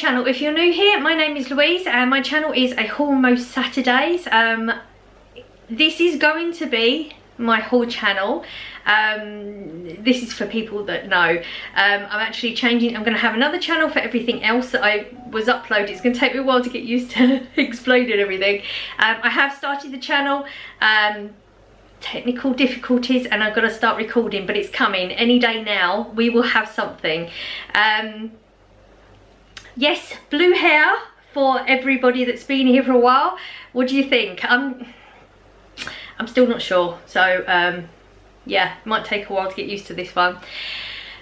channel. If you're new here, my name is Louise and my channel is A Haul Most Saturdays. This is going to be my haul channel. This is for people that know. I'm actually changing. I'm going to have another channel for everything else that I was uploading. It's going to take me a while to get used to explaining everything. I have started the channel. Technical difficulties and I've got to start recording, but it's coming any day now. We will have something. Yes, blue hair for everybody that's been here for a while. What do you think? I'm still not sure, so yeah, it might take a while to get used to this one.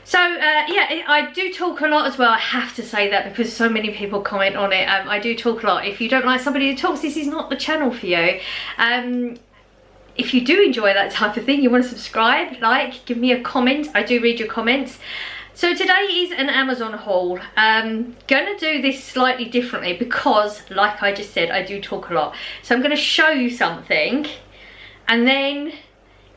So yeah, I do talk a lot as well. I have to say that because so many people comment on it. I do talk a lot. If you don't like somebody who talks, this is not the channel for you. If you do enjoy that type of thing, you want to subscribe, like, give me a comment. I do read your comments. So today is an Amazon haul. Gonna do this slightly differently because, like I just said, I do talk a lot. So I'm gonna show you something, and then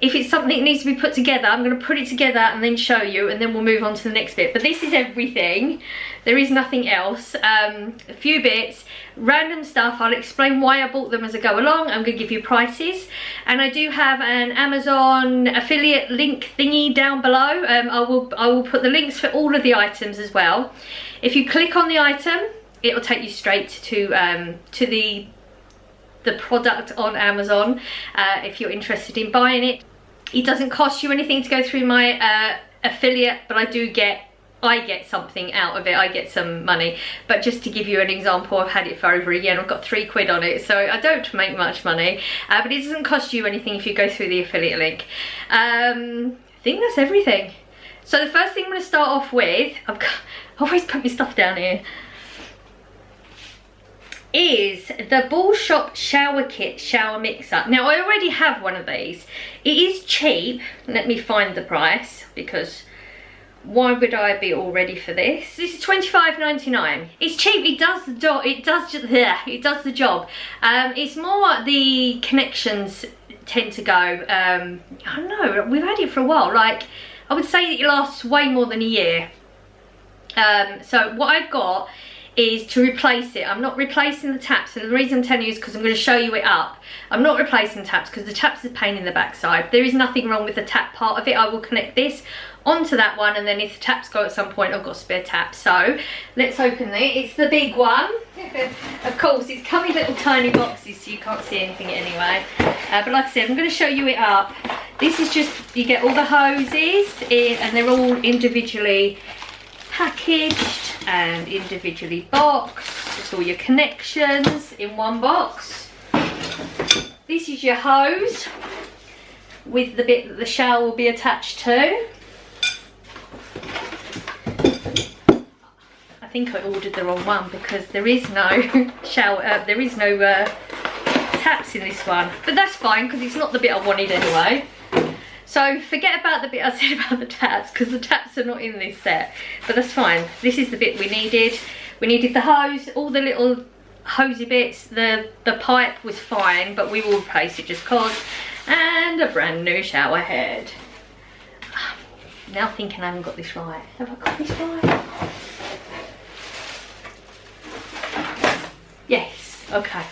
if it's something that needs to be put together, I'm going to put it together and then show you, and then we'll move on to the next bit. But this is everything. There is nothing else. A few bits, random stuff. I'll explain why I bought them as I go along. I'm going to give you prices. And I do have an Amazon affiliate link thingy down below. I will put the links for all of the items as well. If you click on the item, it will take you straight to the product on Amazon if you're interested in buying it. It doesn't cost you anything to go through my affiliate, but I get something out of it. I get some money. But just to give you an example, I've had it for over a year and I've got £3 on it, so I don't make much money. But it doesn't cost you anything if you go through the affiliate link. I think that's everything. So the first thing I'm going to start off with, I always put my stuff down here, is the Ball Shop Shower Kit Shower Mixer. Now I already have one of these. It is cheap. Let me find the price, because why would I be all ready for this? This is £25.99. It's cheap. It does the job. It does the job. It's more the connections tend to go. I don't know. We've had it for a while. Like, I would say that it lasts way more than a year. So what I've got is to replace it. I'm not replacing the taps, and the reason I'm telling you is because I'm going to show you it up. I'm not replacing taps because the taps is a pain in the backside. There is nothing wrong with the tap part of it. I will connect this onto that one, and then if the taps go at some point, I've got spare taps. So let's open it. It's the big one. Of course, it's come in little tiny boxes, so you can't see anything anyway. But like I said, I'm going to show you it up. This is just, you get all the hoses in, and they're all individually packaged and individually boxed. It's all your connections in one box. This is your hose with the bit that the shower will be attached to. I think I ordered the wrong one because there is no shower, there is no taps in this one, but that's fine because it's not the bit I wanted anyway. So forget about the bit I said about the taps, because the taps are not in this set, but that's fine. This is the bit we needed. We needed the hose, all the little hosey bits. The pipe was fine, but we will replace it just cause. And a brand new shower head. Now thinking I haven't got this right. Have I got this right? Yes, okay.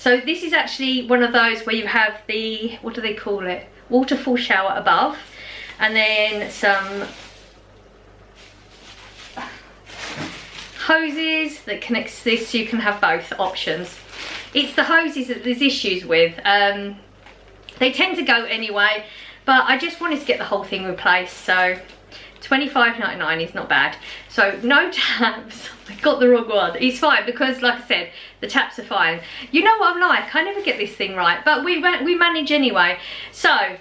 So this is actually one of those where you have the, what do they call it? Waterfall shower above, and then some hoses that connects this, so you can have both options. It's the hoses that there's issues with. They tend to go anyway, but I just wanted to get the whole thing replaced, so £25.99 is not bad. So no taps. I got the wrong one. It's fine because, like I said, the taps are fine. You know what I'm like, I never get this thing right, but we manage anyway. So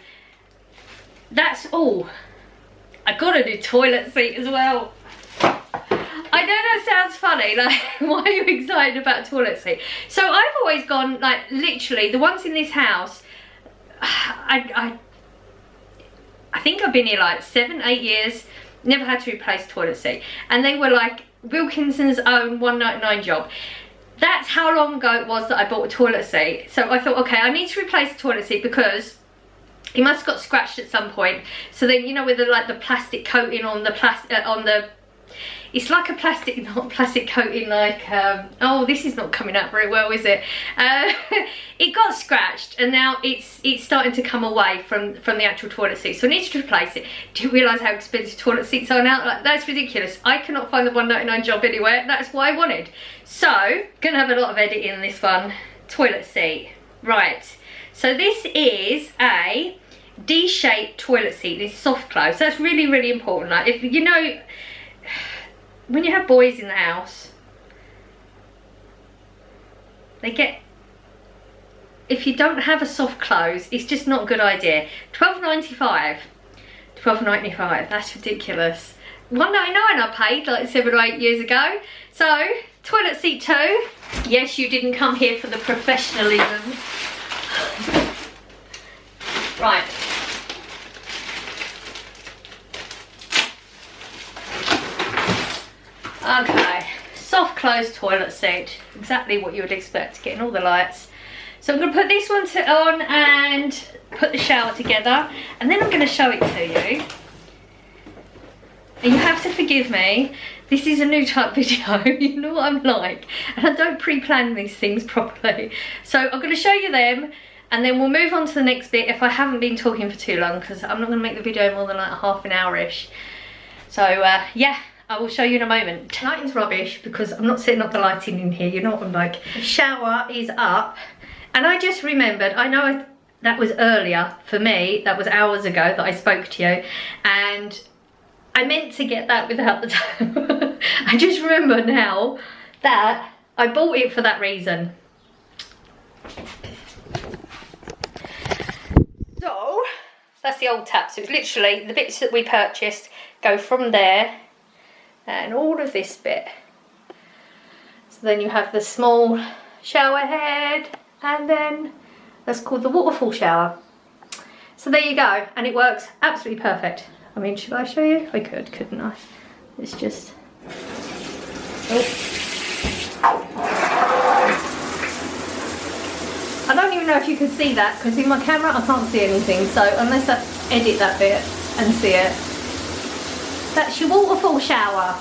that's all. I got a new toilet seat as well. I know that sounds funny, like, why are you excited about a toilet seat? So I've always gone, like, literally the ones in this house, I think I've been here like 7-8 years, never had to replace a toilet seat, and they were like Wilkinson's own £1.99 job. That's how long ago it was that I bought a toilet seat. So I thought, okay, I need to replace the toilet seat because it must have got scratched at some point. So then, you know, with the, like, the plastic coating on the it's like a plastic, not plastic coating, like, oh, this is not coming out very well, is it? It got scratched, and now it's starting to come away from the actual toilet seat, so I need to replace it. Do you realise how expensive toilet seats are now? Like, that's ridiculous. I cannot find the £1.99 job anywhere. That's what I wanted. So, gonna have a lot of editing in this one. Toilet seat. Right. So this is a D-shaped toilet seat. It's soft close. So that's really, really important. Like, if you know, when you have boys in the house, they get, if you don't have a soft close, it's just not a good idea. £12.95. £12.95. That's ridiculous. £1.99 I paid like 7 or 8 years ago. So, toilet seat 2. Yes, you didn't come here for the professionalism. Right. Okay. Soft close toilet seat. Exactly what you would expect, getting all the lights. So I'm going to put this one on and put the shower together, and then I'm going to show it to you. And you have to forgive me, this is a new type video, you know what I'm like, and I don't pre-plan these things properly. So I'm going to show you them, and then we'll move on to the next bit if I haven't been talking for too long, because I'm not going to make the video more than like half an hour-ish. So yeah, I will show you in a moment. Lighting's rubbish because I'm not setting up the lighting in here, you know what I'm like. The shower is up, and I just remembered, I know that was earlier for me, that was hours ago that I spoke to you, and I meant to get that without the tap. I just remember now that I bought it for that reason. So, that's the old tap. So it's literally the bits that we purchased go from there and all of this bit. So then you have the small shower head, and then that's called the waterfall shower. So there you go, and it works absolutely perfect. I mean, should I show you? I could, couldn't I? It's just... Oh. I don't even know if you can see that, because in my camera I can't see anything, so unless I edit that bit and see it. That's your waterfall shower.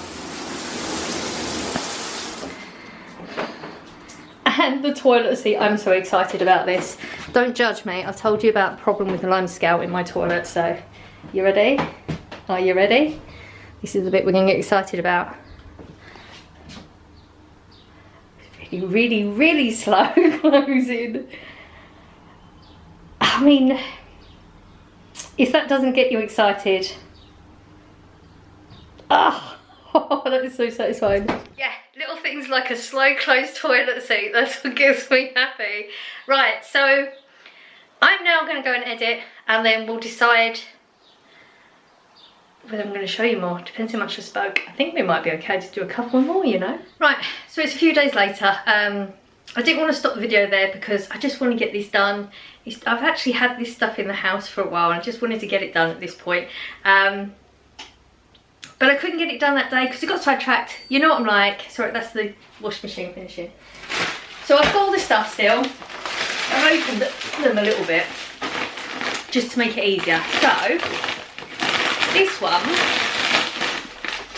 And the toilet seat, I'm so excited about this. Don't judge me, I've told you about the problem with the lime scout in my toilet, so... You ready? Are you ready? This is the bit we're going to get excited about. It's really, really, really slow closing. I mean, if that doesn't get you excited... Oh, that is so satisfying. Yeah, little things like a slow closed toilet seat, that's what gets me happy. Right, so I'm now going to go and edit, and then we'll decide whether I'm going to show you more. Depends how much I spoke. I think we might be okay to do a couple more, you know. Right, so it's a few days later. I didn't want to stop the video there because I just want to get this done. I've actually had this stuff in the house for a while, and I just wanted to get it done at this point. But I couldn't get it done that day because it got sidetracked. You know what I'm like. Sorry, that's the washing machine finishing. So I've got all this stuff still. I've opened them a little bit just to make it easier. So this one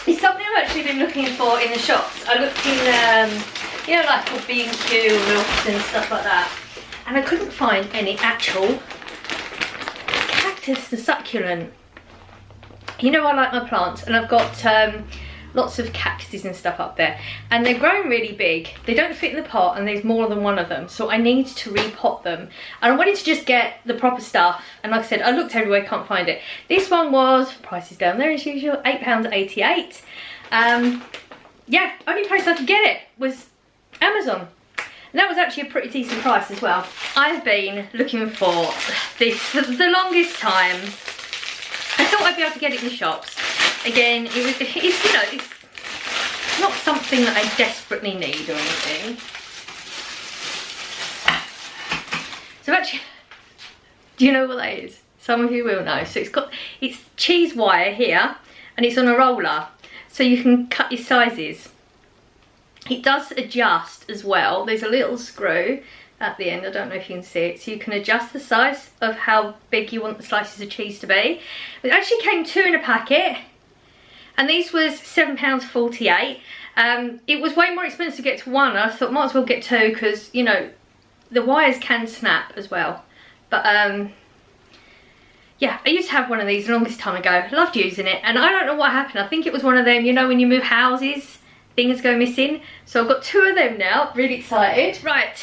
is something I've actually been looking for in the shops. I looked in, you know, like for B&Q and Wilks and stuff like that, and I couldn't find any actual cactus, the succulent. You know, I like my plants, and I've got lots of cactuses and stuff up there, and they're growing really big. They don't fit in the pot, and there's more than one of them, so I need to repot them. And I wanted to just get the proper stuff, and like I said, I looked everywhere, can't find it. This one was, price is down there as usual, £8.88. Yeah, only place I could get it was Amazon. And that was actually a pretty decent price as well. I've been looking for this for the longest time. I thought I'd be able to get it in the shops. Again, it's, you know, it's not something that I desperately need or anything. So actually, do you know what that is? Some of you will know. So it's cheese wire here, and it's on a roller, so you can cut your sizes. It does adjust as well. There's a little screw at the end, I don't know if you can see it, so you can adjust the size of how big you want the slices of cheese to be. It actually came 2 in a packet, and these was £7.48. It was way more expensive to get to one. I thought might as well get two, because you know the wires can snap as well. But yeah, I used to have one of these the longest time ago. Loved using it, and I don't know what happened. I think it was one of them, you know, when you move houses, things go missing. So I've got two of them now. Really excited. Right.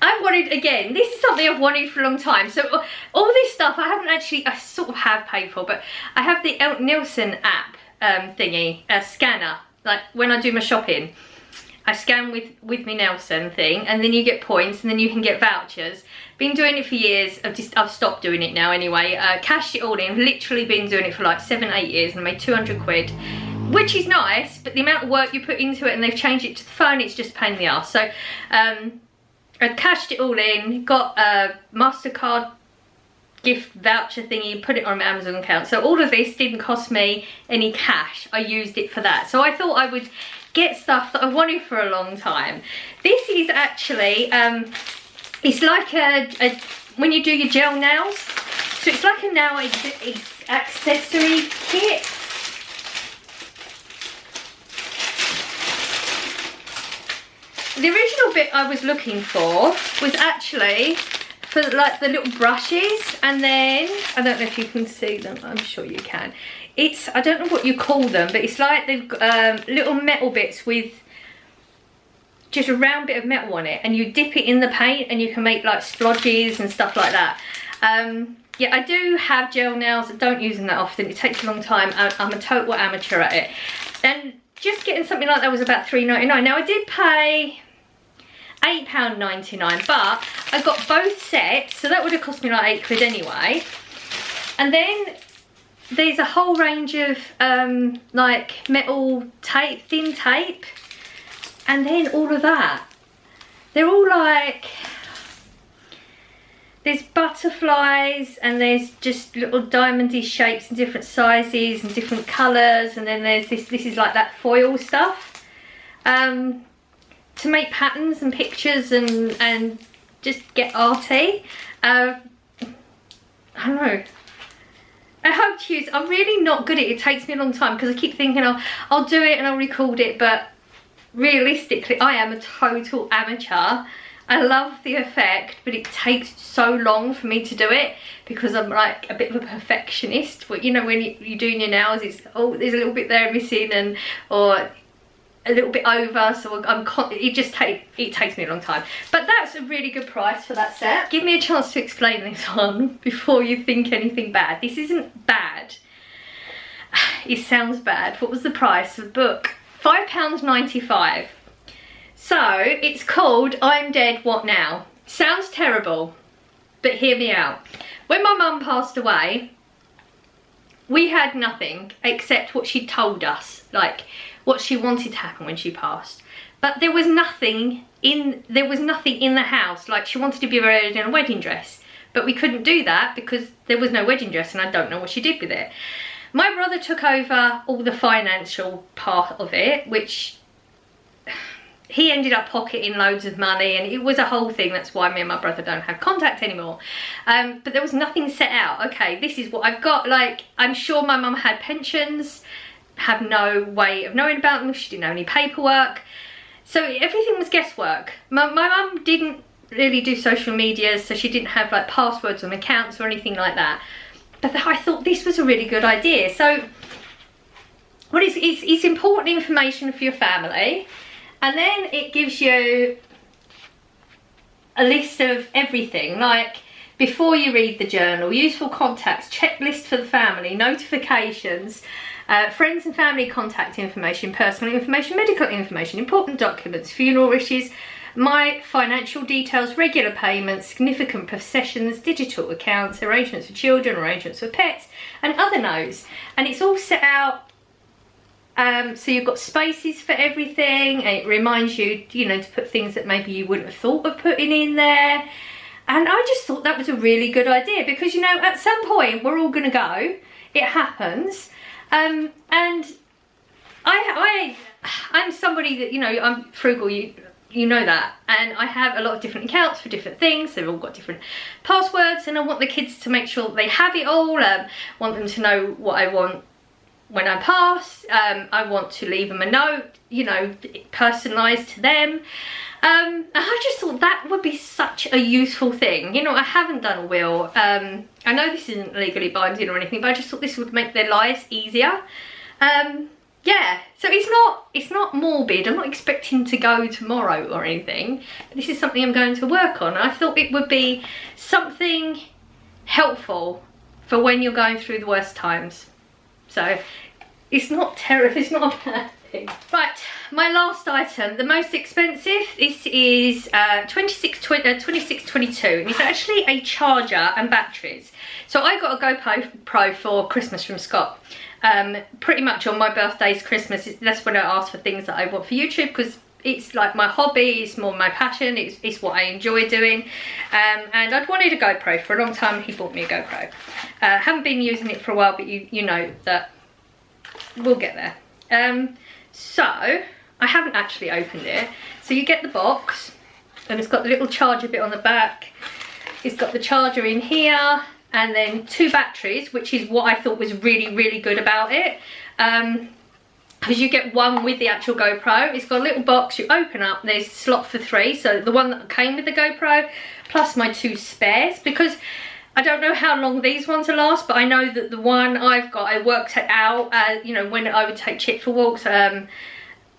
I've wanted, again, this is something I've wanted for a long time. So all this stuff I haven't actually, I sort of have paid for, but I have the Nielsen app thingy, a scanner. Like when I do my shopping, I scan with my Nielsen thing, and then you get points, and then you can get vouchers. Been doing it for years. I've stopped doing it now anyway. Cashed it all in. Literally been doing it for like 7-8 years, and I made 200 quid, which is nice. But the amount of work you put into it, and they've changed it to the phone, it's just a pain in the arse. So I cashed it all in, got a MasterCard gift voucher thingy, put it on my Amazon account. So all of this didn't cost me any cash. I used it for that. So I thought I would get stuff that I wanted for a long time. This is actually, it's like a when you do your gel nails. So it's like a nail accessory kit. The original bit I was looking for was actually for like the little brushes, and then I don't know if you can see them. I'm sure you can. It's, I don't know what you call them, but it's like they've got little metal bits with just a round bit of metal on it, and you dip it in the paint and you can make like splodges and stuff like that. Yeah, I do have gel nails. I don't use them that often. It takes a long time. I'm a total amateur at it. And just getting something like that was about £3.99. Now I did pay £8.99, but I got both sets, so that would have cost me like 8 quid anyway. And then there's a whole range of like metal tape, thin tape, and then all of that. They're all like, there's butterflies, and there's just little diamondy shapes in different sizes and different colours, and then there's this is like that foil stuff to make patterns and pictures and just get arty. I don't know. I hope to use, I'm really not good at it. It takes me a long time because I keep thinking I'll do it and I'll record it, but realistically I am a total amateur. I love the effect, but it takes so long for me to do it because I'm like a bit of a perfectionist. But you know, when you're doing your nails, it's, oh, there's a little bit there missing, and or a little bit over, so it takes me a long time. But that's a really good price for that set. Give me a chance to explain this one before you think anything bad. This isn't bad. It sounds bad. What was the price of the book? £5.95. So it's called I'm Dead, What Now? Sounds terrible, but hear me out. When my mum passed away, we had nothing except what she told us, like what she wanted to happen when she passed. But there was nothing in the house. Like, she wanted to be buried in a wedding dress, but we couldn't do that because there was no wedding dress, and I don't know what she did with it. My brother took over all the financial part of it, which he ended up pocketing loads of money, and it was a whole thing. That's why me and my brother don't have contact anymore. But there was nothing set out. Okay, this is what I've got. Like, I'm sure my mum had pensions, have no way of knowing about them. She didn't know any paperwork. So everything was guesswork. My mum didn't really do social media, so she didn't have like passwords on accounts or anything like that. But I thought this was a really good idea. So it's important information for your family. And then it gives you a list of everything, like before you read the journal, useful contacts, checklist for the family, notifications, friends and family contact information, personal information, medical information, important documents, funeral wishes, my financial details, regular payments, significant possessions, digital accounts, arrangements for children, arrangements for pets, and other notes. And it's all set out. So you've got spaces for everything, and it reminds you, you know, to put things that maybe you wouldn't have thought of putting in there. And I just thought that was a really good idea because, you know, at some point we're all going to go. It happens. And I'm somebody that, you know, I'm frugal, you know that. And I have a lot of different accounts for different things. They've all got different passwords, and I want the kids to make sure that they have it all. Want them to know what I want when I pass. I want to leave them a note, you know, personalised to them. And I just thought that would be such a useful thing. You know, I haven't done a will. I know this isn't legally binding or anything, but I just thought this would make their lives easier. Yeah, so it's not morbid. I'm not expecting to go tomorrow or anything. This is something I'm going to work on. I thought it would be something helpful for when you're going through the worst times. So it's not terrible, it's not a bad thing. Right, my last item, the most expensive. This is 2622, and it's actually a charger and batteries. So I got a GoPro for Christmas from Scott. Pretty much on my birthday's Christmas, that's when I ask for things that I want for YouTube, because it's like my hobby, it's more my passion, it's what I enjoy doing. And I'd wanted a GoPro for a long time. He bought me a GoPro. Haven't been using it for a while, but you know that we'll get there. So I haven't actually opened it. So you get the box, and it's got the little charger bit on the back. It's got the charger in here, and then 2 batteries, which is what I thought was really, really good about it. Because you get one with the actual GoPro. It's got a little box you open up, there's a slot for 3. So the one that came with the GoPro, plus my 2 spares. Because I don't know how long these ones will last, but I know that the one I've got, I worked it out, you know, when I would take Chip for walks, I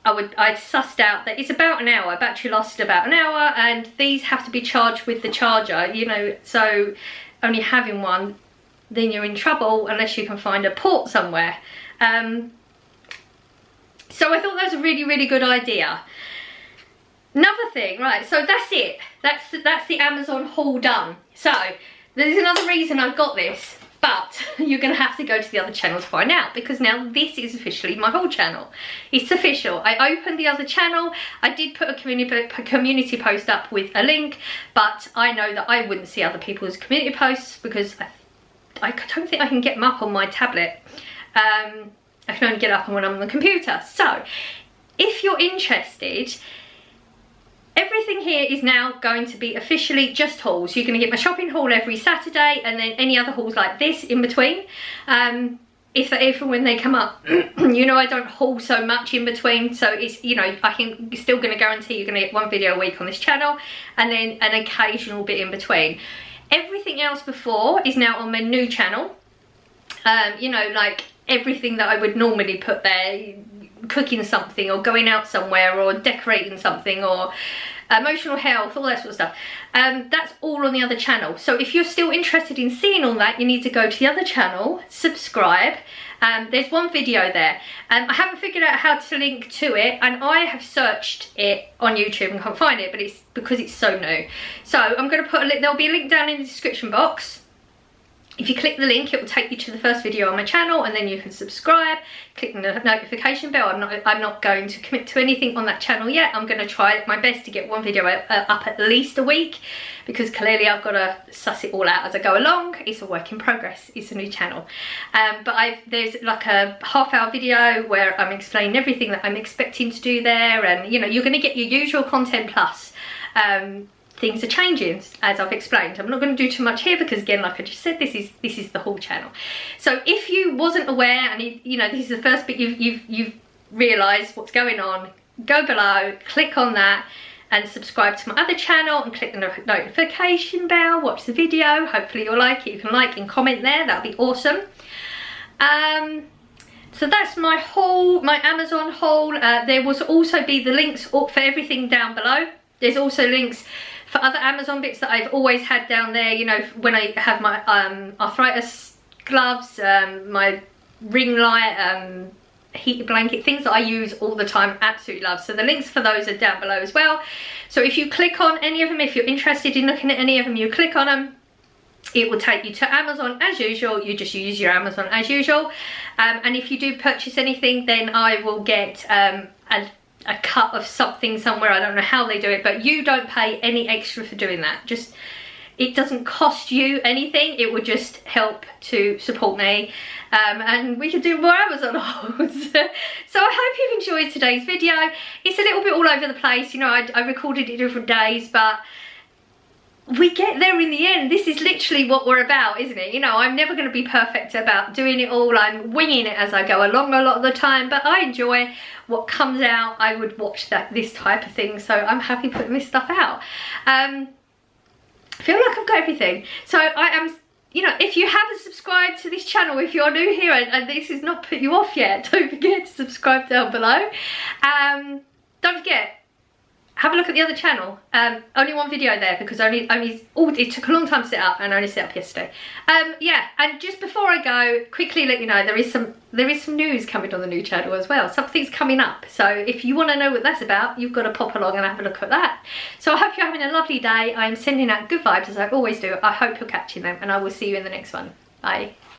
sussed out that it's about an hour. Battery lasted about an hour, and these have to be charged with the charger, you know, so only having one, then you're in trouble unless you can find a port somewhere. So I thought that was a really, really good idea. Another thing, right, so that's it. That's the Amazon haul done. So there's another reason I've got this, but you're going to have to go to the other channel to find out, because now this is officially my whole channel. It's official. I opened the other channel. I did put a community post up with a link, but I know that I wouldn't see other people's community posts because I don't think I can get them up on my tablet. I can only get up when I'm on the computer. So if you're interested, everything here is now going to be officially just hauls. You're going to get my shopping haul every Saturday, and then any other hauls like this in between. If and when they come up, you know, I don't haul so much in between, so it's, you know, I'm still going to guarantee you're going to get 1 video a week on this channel, and then an occasional bit in between. Everything else before is now on my new channel. You know, like everything that I would normally put there, cooking something or going out somewhere or decorating something or emotional health, all that sort of stuff, that's all on the other channel. So if you're still interested in seeing all that, you need to go to the other channel, subscribe. There's 1 video there. I haven't figured out how to link to it, and I have searched it on YouTube and can't find it, but it's because it's so new. So I'm going to put a link, there'll be a link down in the description box. If you click the link, it will take you to the first video on my channel, and then you can subscribe, click the notification bell. I'm not going to commit to anything on that channel yet. I'm going to try my best to get 1 video up at least a week, because clearly I've got to suss it all out as I go along. It's a work in progress. It's a new channel. But there's like a half-hour video where I'm explaining everything that I'm expecting to do there, and you know, you're going to get your usual content plus. Things are changing, as I've explained. I'm not going to do too much here because, again, like I just said, this is the whole channel. So if you wasn't aware, and you know, this is the first bit you've realised what's going on, go below, click on that, and subscribe to my other channel, and click the notification bell. Watch the video. Hopefully you'll like it. You can like and comment there. That'd be awesome. So that's my haul, my Amazon haul. There will also be the links for everything down below. There's also links for other Amazon bits that I've always had down there, you know, when I have my arthritis gloves, my ring light, heated blanket, things that I use all the time, absolutely love. So the links for those are down below as well. So if you click on any of them, if you're interested in looking at any of them, you click on them, it will take you to Amazon as usual. You just use your Amazon as usual. And if you do purchase anything, then I will get a cut of something somewhere. I don't know how they do it, but you don't pay any extra for doing that. Just, it doesn't cost you anything. It would just help to support me, and we can do more Amazon hauls. So I hope you've enjoyed today's video. It's a little bit all over the place, you know. I recorded it different days, but we get there in the end. This is literally what we're about, isn't it? You know, I'm never going to be perfect about doing it all. I'm winging it as I go along a lot of the time, but I enjoy what comes out. I would watch this type of thing, so I'm happy putting this stuff out. I feel like I've got everything. So I am, you know, if you haven't subscribed to this channel, if you're new here and this has not put you off yet, don't forget to subscribe down below. Don't forget, have a look at the other channel. Only one video there because it took a long time to set up and I only set up yesterday. Yeah, and just before I go, quickly let you know there is some news coming on the new channel as well. Something's coming up. So if you want to know what that's about, you've got to pop along and have a look at that. So I hope you're having a lovely day. I'm sending out good vibes as I always do. I hope you're catching them, and I will see you in the next one. Bye.